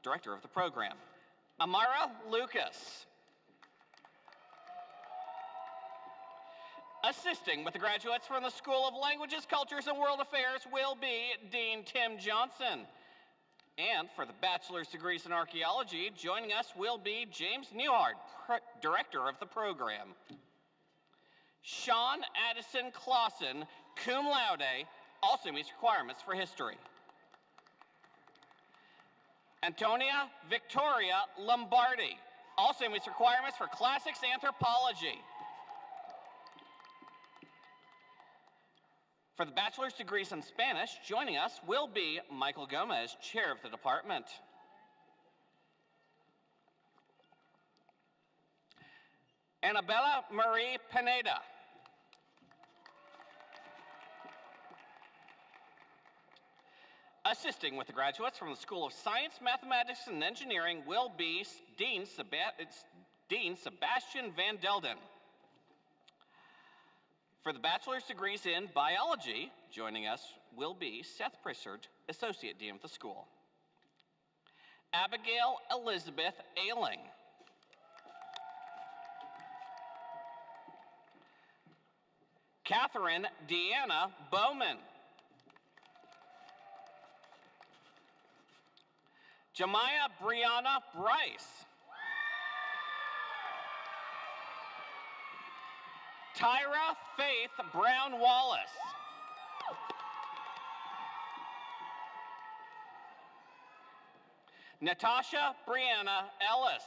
director of the program. Amara Lucas. Assisting with the graduates from the School of Languages, Cultures, and World Affairs will be Dean Tim Johnson. And for the bachelor's degrees in archaeology, joining us will be James Newhart, director of the program. Sean Addison Clausen, cum laude, also meets requirements for history. Antonia Victoria Lombardi, also meets requirements for classics anthropology. For the bachelor's degrees in Spanish, joining us will be Michael Gomez, chair of the department. Annabella Marie Pineda. Assisting with the graduates from the School of Science, Mathematics, and Engineering will be Dean Sebastian Van Delden. For the bachelor's degrees in biology, joining us will be Seth Pritchard, Associate Dean of the school. Abigail Elizabeth Ailing. Catherine Deanna Bowman. Jemiah Brianna Bryce. Tyra Faith Brown Wallace. Natasha Brianna Ellis.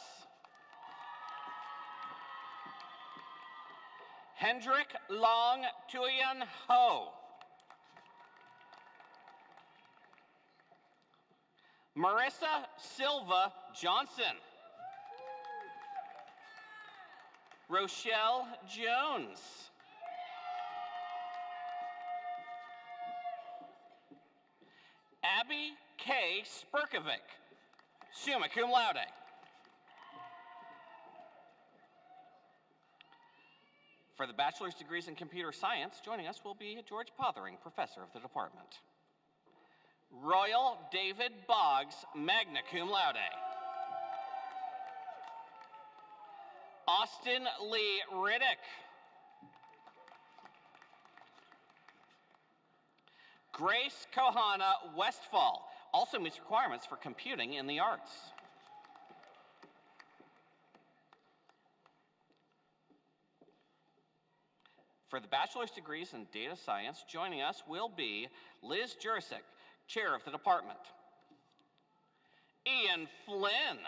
Hendrik Long Tuyen Ho. Marissa Silva Johnson. Rochelle Jones. Abby K. Spurkovic, summa cum laude. For the bachelor's degrees in computer science, joining us will be George Pothering, professor of the department. Royal David Boggs, magna cum laude. Austin Lee Riddick. Grace Kohana Westfall, also meets requirements for computing in the arts. For the bachelor's degrees in data science, joining us will be Liz Jurasik, chair of the department. Ian Flynn.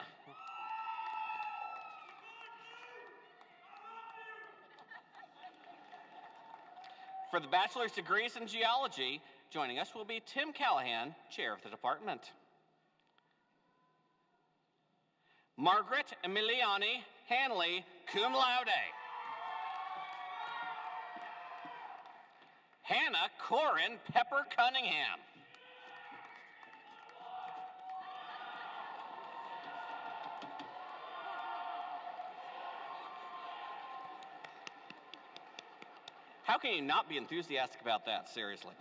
For the bachelor's degrees in geology, joining us will be Tim Callahan, chair of the department. Margaret Emiliani Hanley, cum laude. Hannah Corin Pepper Cunningham. How can you not be enthusiastic about that, seriously?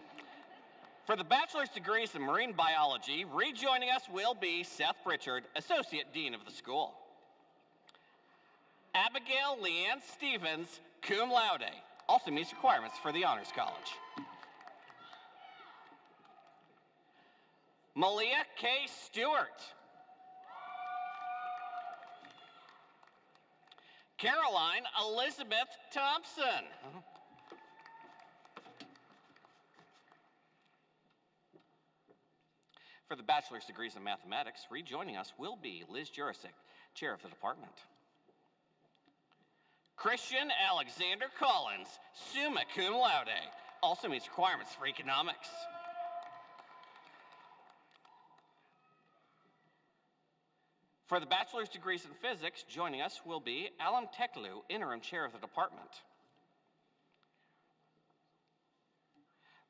For the bachelor's degrees in marine biology, rejoining us will be Seth Pritchard, Associate Dean of the school. Abigail Leanne Stevens, cum laude, also meets requirements for the Honors College. Malia K. Stewart. Caroline Elizabeth Thompson. For the bachelor's degrees in mathematics, rejoining us will be Liz Jurasik, chair of the department. Christian Alexander Collins, summa cum laude, also meets requirements for economics. For the bachelor's degrees in physics, joining us will be Alam Teklu, interim chair of the department.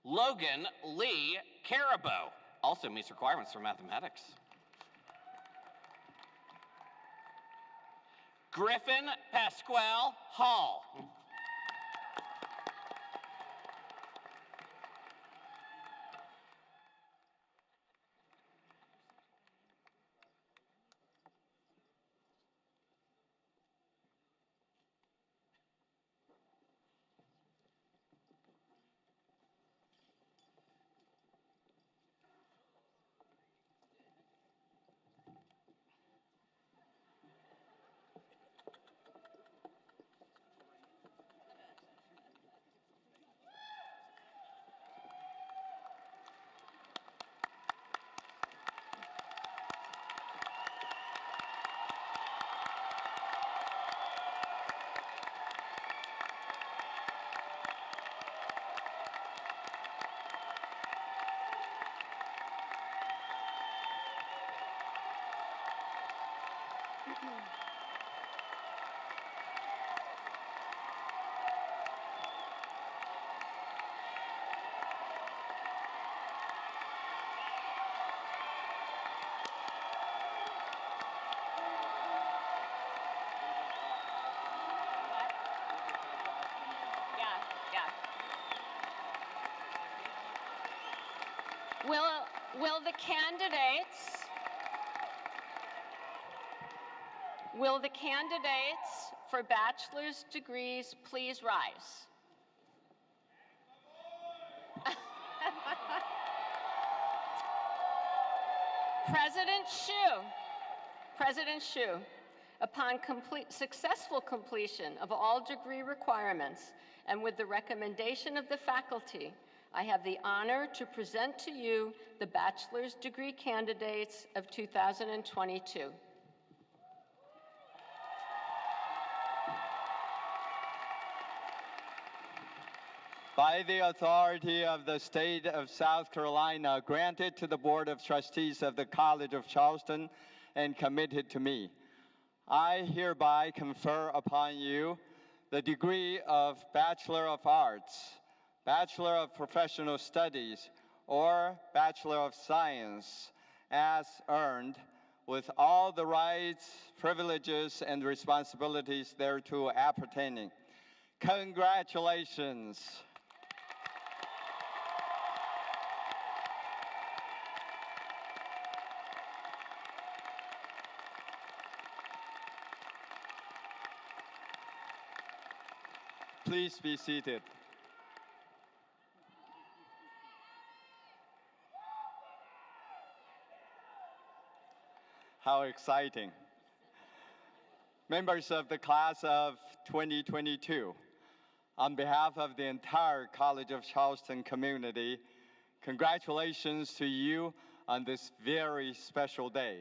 Logan Lee Carabo, also meets requirements for mathematics. Griffin Pasquale Hall. Will the candidates for bachelor's degrees please rise? President Shu, upon successful completion of all degree requirements and with the recommendation of the faculty, I have the honor to present to you the bachelor's degree candidates of 2022.
By the authority of the state of South Carolina, granted to the Board of Trustees of the College of Charleston and committed to me, I hereby confer upon you the degree of Bachelor of Arts, Bachelor of Professional Studies, or Bachelor of Science as earned, with all the rights, privileges, and responsibilities thereto appertaining. Congratulations. Please be seated. How exciting. Members of the class of 2022, on behalf of the entire College of Charleston community, congratulations to you on this very special day.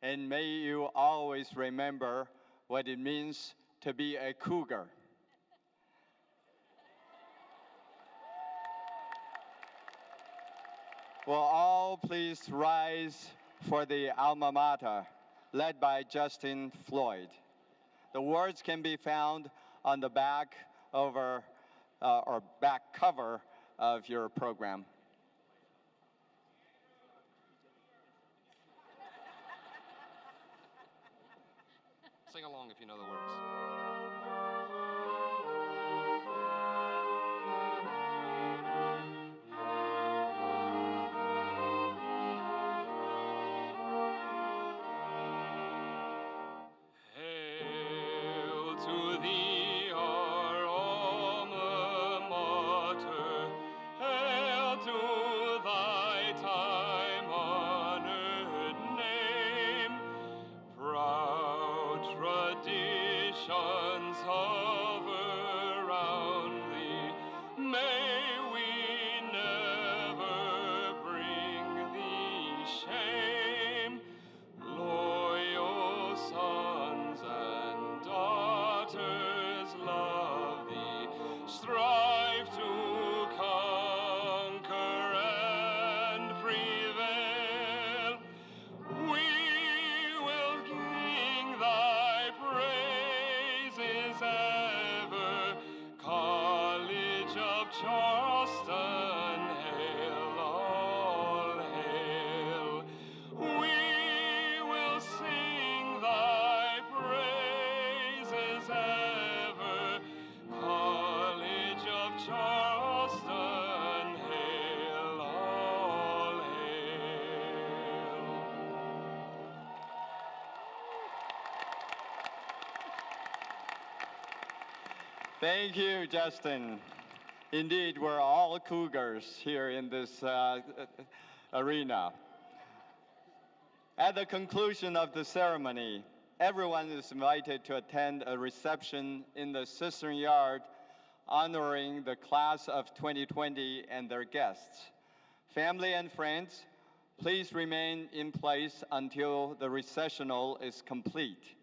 And may you always remember what it means to be a cougar. Will all please rise for the alma mater, led by Justin Floyd. The words can be found on the back or back cover of your program.
Sing along if you know the words.
Charleston, hail, all hail. We will sing thy praises ever, College of Charleston, hail, all hail.
Thank you, Justin. Indeed, we're all cougars here in this arena. At the conclusion of the ceremony, everyone is invited to attend a reception in the Cistern Yard honoring the class of 2020 and their guests. Family and friends, please remain in place until the recessional is complete.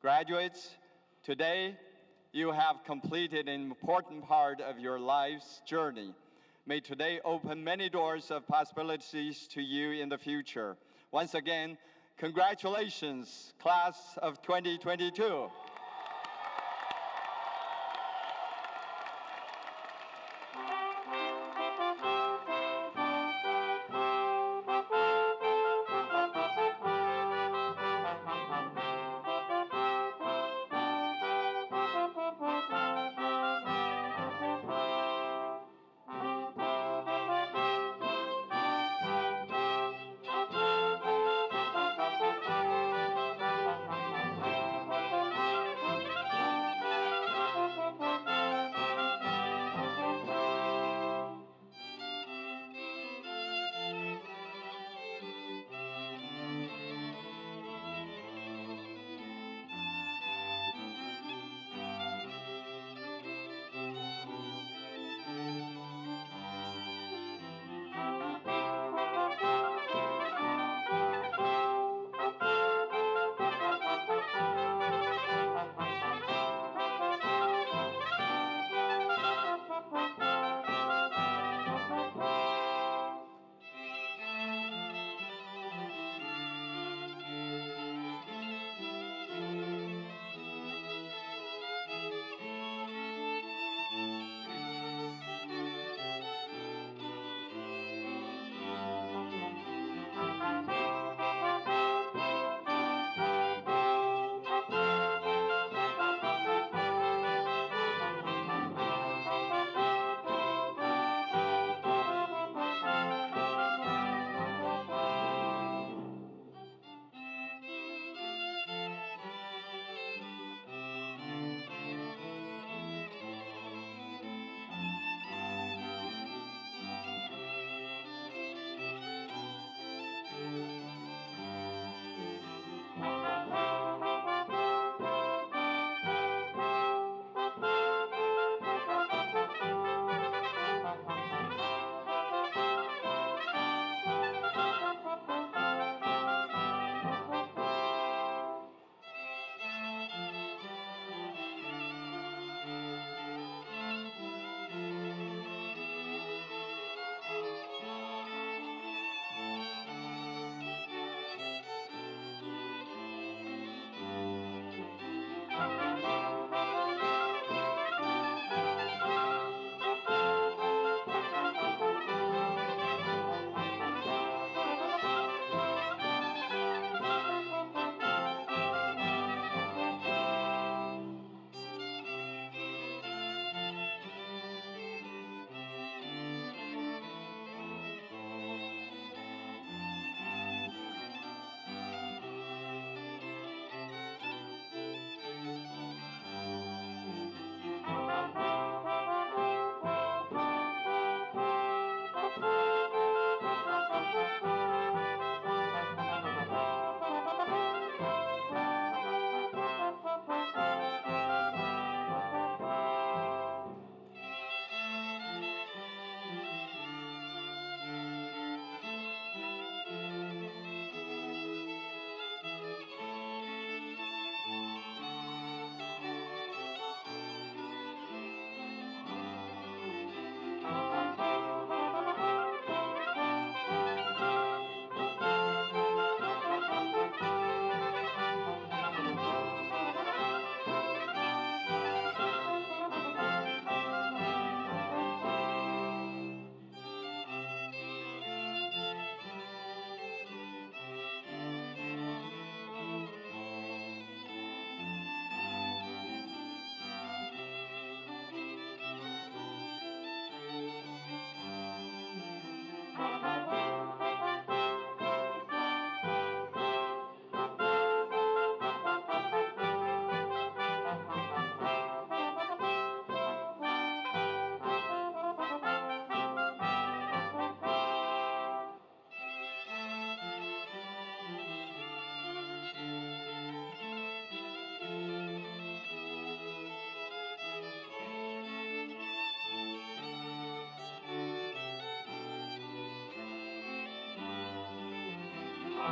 Graduates, today you have completed an important part of your life's journey. May today open many doors of possibilities to you in the future. Once again, congratulations, class of 2022.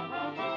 Thank you.